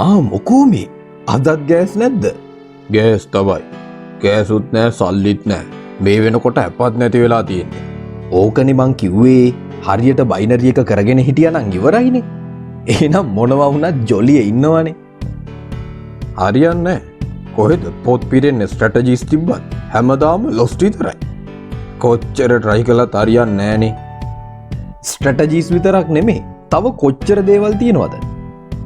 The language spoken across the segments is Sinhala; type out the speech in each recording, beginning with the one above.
මොකෝ මේ අදත් ගෑස් නැද්ද? ගෑස් තමයි. ගෑසුත් නෑ සල්ලිත් නෑ. මේ වෙනකොට අපත් නැති වෙලා තියෙන්නේ. ඕකනේ මං කිව්වේ හරියට බයිනරි එක කරගෙන හිටියානම් ඉවරයිනේ. එහෙනම් මොනවා වුණත් ජොලියේ ඉන්නවනේ. හරියන්නේ නෑ. කොහෙද පොත් පිරෙන්නේ ස්ට්‍රැටජිස් තිබ්බත් හැමදාම ලොස්ට් විතරයි. කොච්චර try කළත් හරියන්නේ නෑනේ. ස්ට්‍රැටජිස් විතරක් නෙමෙයි. තව කොච්චර දේවල් තියෙනවද?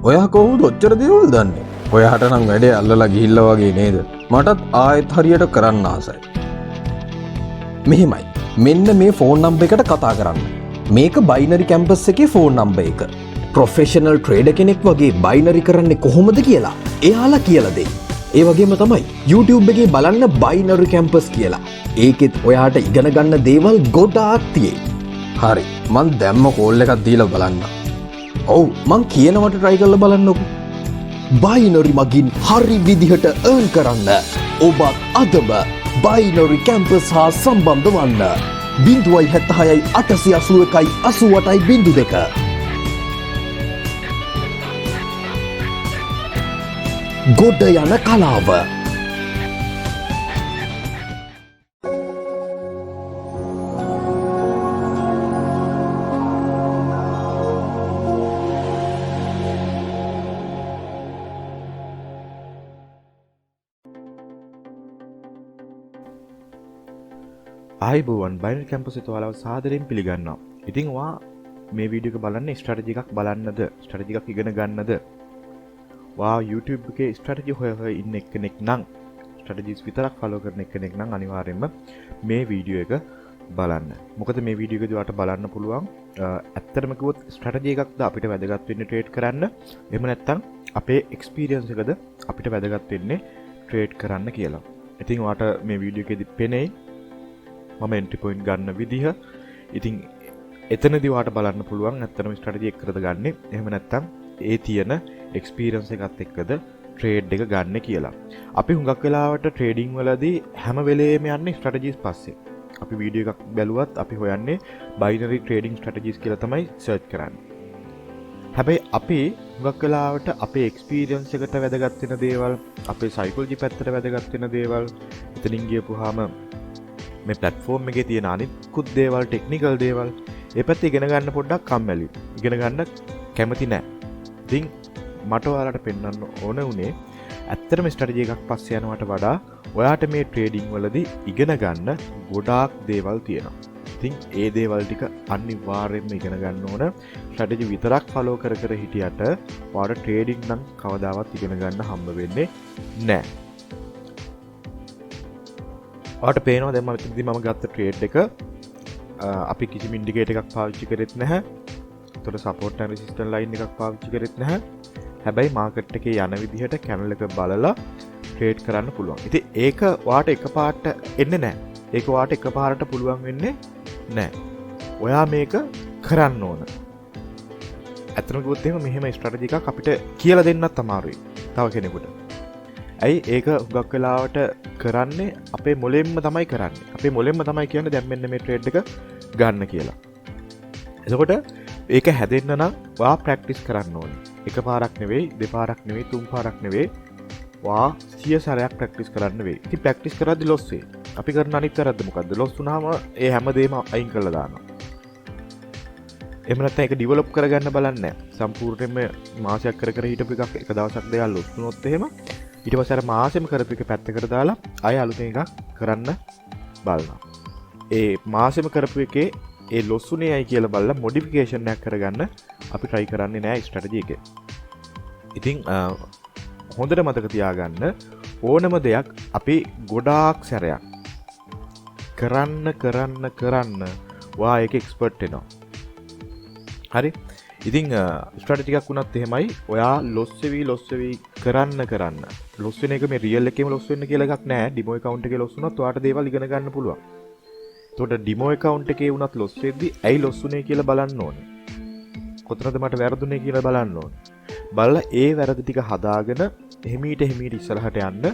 ඔයා කොහොමද ඔච්චර දේවල් දන්නේ? ඔයාට නම් වැඩේ අල්ලලා ගිහිල්ලා වගේ නේද? මටත් ආයෙත් හරියට කරන්න ආසයි. මෙහෙමයි. මෙන්න මේ ෆෝන් නම්බර් එකට කතා කරන්න. මේක බයිනරි කැම්පස් එකේ ෆෝන් නම්බර් එක. ප්‍රොෆෙෂනල් ට්‍රේඩර් කෙනෙක් වගේ බයිනරි කරන්නේ කොහොමද කියලා එයාලා කියලා දෙයි. ඒ වගේම තමයි YouTube එකේ බලන්න බයිනරි කැම්පස් කියලා. ඒකෙත් ඔයාට ඉගෙන ගන්න දේවල් ගොඩාක් තියෙයි. හරි. මං දැම්ම කෝල් එකක් දීලා බලන්න. ඔව් මං කියනවට try කරලා බලන්නකෝ. බයිනරි මගින් හරි විදිහට earn කරන්න. ඔබත් අදම බයිනරි කැම්පස් හා සම්බන්ධ වන්න. 076 881 88.02 ගොඩ යන කලාව. ආයිබෝවන් බයිනරි කැම්පස් එකේ ඔයාලව සාදරයෙන් පිළිගන්නවා. ඉතින් ඔයා මේ වීඩියෝ එක බලන්නේ ස්ට්‍රැටජි එකක් බලන්නද? ස්ට්‍රැටජි එකක් ඉගෙන ගන්නද? ඔයා YouTube එකේ ස්ට්‍රැටජි හොය ඉන්න කෙනෙක් නම් ස්ට්‍රැටජිස් විතරක් ෆලෝ කරන කෙනෙක් නම් අනිවාර්යයෙන්ම මේ වීඩියෝ එක බලන්න. මොකද මේ වීඩියෝ එකේදී ඔයාලට බලන්න පුළුවන් ඇත්තටම කිව්වොත් ස්ට්‍රැටජි එකක්ද අපිට වැදගත් වෙන්නේ ට්‍රේඩ් කරන්න. එහෙම නැත්නම් අපේ එක්ස්පීරියන්ස් එකද අපිට වැදගත් වෙන්නේ ට්‍රේඩ් කරන්න කියලා. ඉතින් ඔයාලට මේ වීඩියෝ එකේදී පෙනෙයි මම එන්ට්‍රි පොයින්ට් ගන්න විදිහ. ඉතින් එතනදී ඔයාලට බලන්න පුළුවන් ඇත්තටම ස්ට්‍රැටජි එක කරද ගන්නෙ. එහෙම නැත්නම් ඒ තියෙන එක්ස්පීරියන්ස් එකත් එක්කද ට්‍රේඩ් එක ගන්න කියලා. අපි හුඟක් වෙලාවට ට්‍රේඩින් වලදී හැම වෙලේම යන්නේ ස්ට්‍රැටජිස් පස්සේ. අපි වීඩියෝ එකක් බැලුවත් අපි හොයන්නේ බයිනරි ට්‍රේඩින් ස්ට්‍රැටජිස් කියලා තමයි සර්ච් කරන්නේ. හැබැයි අපි හුඟක් වෙලාවට අපේ එක්ස්පීරියන්ස් එකට වැදගත් වෙන දේවල්, අපේ සයිකොලොජි පැත්තට වැදගත් වෙන දේවල්, එතනින් ගියපුවාම මේ ප්ලැට්ෆෝම් එකේ තියෙන අනිත්කුත් දේවල්, ටෙක්නිකල් දේවල් ඒ පැත්තේ ඉගෙන ගන්න පොඩ්ඩක් කම්මැලි. ඉගෙන ගන්න කැමති නැහැ. ඉතින් මට ඔයාලට පෙන්වන්න ඕන උනේ ඇත්තටම ස්ට්‍රැටජි එකක් පස්සේ යනවට වඩා ඔයාට මේ ට්‍රේඩින් වලදී ඉගෙන ගන්න ගොඩාක් දේවල් තියෙනවා. ඉතින් ඒ දේවල් ටික අනිවාර්යයෙන්ම ඉගෙන ගන්න ඕන. ස්ට්‍රැටජි විතරක් ෆලෝ කර කර හිටියට ඔයාට ට්‍රේඩින් නම් කවදාවත් ඉගෙන ගන්න හම්බ වෙන්නේ නැහැ. ඔයාට පේනවා දැන් මම ගත්ත ට්‍රේඩ් එක අපි කිසිම ඉන්ඩිකේටර් එකක් පාවිච්චි කරෙත් නැහැ. ඒතකොට සපෝට් ඇන්ඩ් රෙසිස්ටන්ස් ලයින් එකක් පාවිච්චි කරෙත් නැහැ. හැබැයි මාකට් එකේ යන විදිහට කැනල් එක බලලා ට්‍රේඩ් කරන්න පුළුවන්. ඉතින් ඒක ඔයාට එකපාරට එන්නේ නැහැ. ඒක ඔයාට එකපාරට පුළුවන් වෙන්නේ නැහැ. ඔයා මේක කරන්න ඕන. ඇත්තම කිව්වොත් එහෙම මෙහෙම ස්ට්‍රැටජි එකක් අපිට කියලා දෙන්නත් අමාරුයි තව කෙනෙකුට. ඇයි ඒක හුඟක් වෙලාවට කරන්නේ අපේ මොලෙන්ම තමයි කරන්නේ. අපේ මොලෙන්ම තමයි කියන්නේ දැන් මෙන්න මේ ට්‍රේඩ් එක ගන්න කියලා. එතකොට ඒක හැදෙන්න නම් ඔයා ප්‍රැක්ටිස් කරන්න ඕනේ. එක පාරක් නෙවෙයි, දෙපාරක් නෙවෙයි, තුන් පාරක් නෙවෙයි. ඔයා 100 සැරයක් ප්‍රැක්ටිස් කරන්න වෙයි. ඉතින් ප්‍රැක්ටිස් කරද්දි ලොස් වෙයි. අපි කරන අනිත් වැරද්ද මොකද්ද? ලොස් වුණාම ඒ හැමදේම අයින් කරලා දානවා. එහෙම නැත්නම් ඒක ඩෙවලොප් කරගන්න බලන්නේ නැහැ. සම්පූර්ණයෙන්ම මාසයක් කර කර හිටපු එකක් එක දවසක් දෙකක් ලොස් වුණොත් එහෙම ඊට පස්සේ අර මාසෙම කරපු එක පැත්තකට දාලා ආය අලුතෙන් එකක් කරන්න බලනවා. ඒ මාසෙම කරපු එකේ ඒ ලොස් උනේ අය කියලා බලලා මොඩිෆිකේෂන් එකක් කරගන්න අපි try කරන්නේ නැහැ ස්ට්‍රැටජි එකේ. ඉතින් හොඳට මතක තියාගන්න ඕනම දෙයක් අපි ගොඩාක් සැරයක් කරන්න ඔයා ඒක එක්ස්පර්ට් වෙනවා. හරි? ඉතින් ස්ට්‍රැටජි එකක් වුණත් එහෙමයි. ඔයා ලොස් වෙවි කරන්න. ලොස් වෙන එක මේ රියල් එකේම ලොස් වෙන්න කියලා එකක් නැහැ. ඩිමෝ account එකේ ලොස් වුණත් ඔයාට දේවල් ඉගෙන ගන්න පුළුවන්. එතකොට ඩිමෝ account එකේ වුණත් ලොස් වෙද්දි ඇයි ලොස් වුනේ කියලා බලන්න ඕනේ. කොතනද මට වැරදුනේ කියලා බලන්න ඕනේ. බලලා ඒ වැරදි ටික හදාගෙන එහිමීට ඉස්සරහට යන්න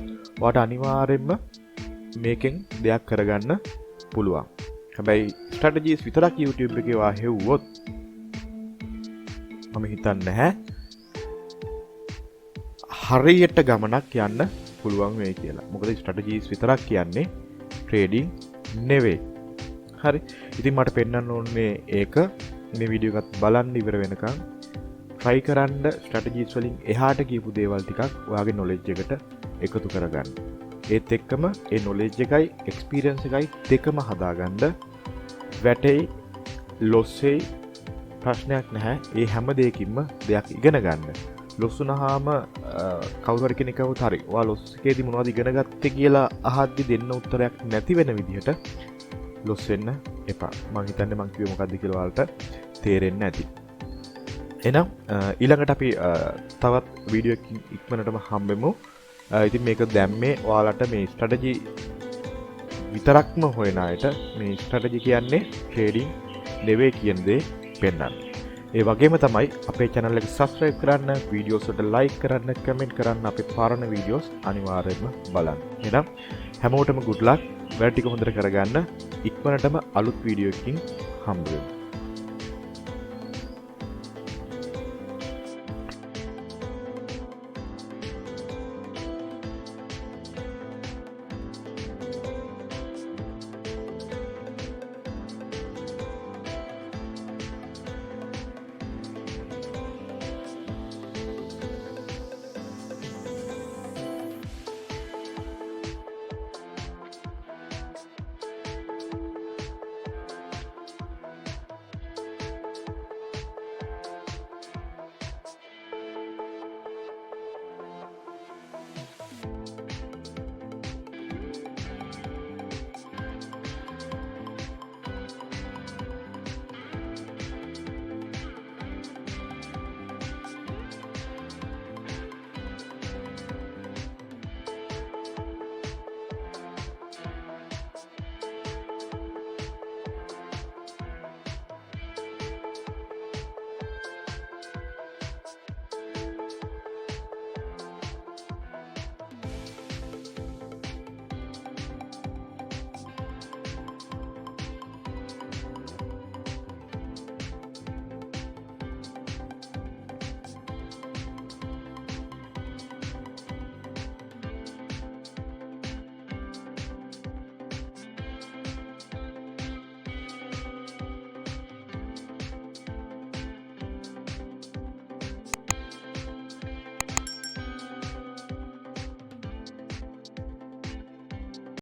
ඔයාට අනිවාර්යෙන්ම මේකෙන් දෙයක් කරගන්න පුළුවන්. හැබැයි ස්ට්‍රැටජිස් විතරක් YouTube එකේ වා හෙව්වොත් මම හිතන්නේ නැහැ හරියට ගමනක් යන්න පුළුවන් වෙයි කියලා. මොකද ස්ට්‍රැටජිස් විතරක් කියන්නේ ට්‍රේඩින් නෙවෙයි. හරි. ඉතින් මට පෙන්වන්න ඕනේ ඒක මේ වීඩියෝ එකත් බලන්න ඉවර වෙනකන් try කරන්න ස්ට්‍රැටජිස් වලින් එහාට කියපු දේවල් ටිකක් ඔයාගේ knowledge එකට එකතු කරගන්න. ඒත් එක්කම ඒ knowledge එකයි experience එකයි දෙකම හදාගන්න වැටෙයි loss එයි ප්‍රශ්නයක් නැහැ. ඒ හැම දෙයකින්ම දෙයක් ඉගෙන ගන්න. loss වුණාම කවුරු හරි කෙනෙක් කවුත් හරි ඔයා loss එකේදී මොනවද ඉගෙන ගත්තේ කියලා අහද්දි දෙන්න උත්තරයක් නැති වෙන විදිහට loss වෙන්න එපා. මම හිතන්නේ මම කිව්වේ මොකද්ද කියලා ඔයාලට තේරෙන්න ඇති. එහෙනම් ඊළඟට අපි තවත් වීඩියෝ එකකින් ඉක්මනටම හම්බෙමු. ඉතින් මේක දැම්මේ ඔයාලට මේ ස්ට්‍රැටජි විතරක්ම හොයන අයට මේ ස්ට්‍රැටජි කියන්නේ ට්‍රේඩින් නෙවෙයි කියන දේ පෙන්වන්න. ඒ වගේම තමයි අපේ channel එක subscribe කරන්න, වීඩියෝස් වලට like කරන්න, comment කරන්න, අපේ පරණ වීඩියෝස් අනිවාර්යයෙන්ම බලන්න. එහෙනම් හැමෝටම good luck. වැඩ ටික හොඳට කරගන්න. ඉක්මනටම අලුත් වීඩියෝ එකකින් හම්බ වෙමු.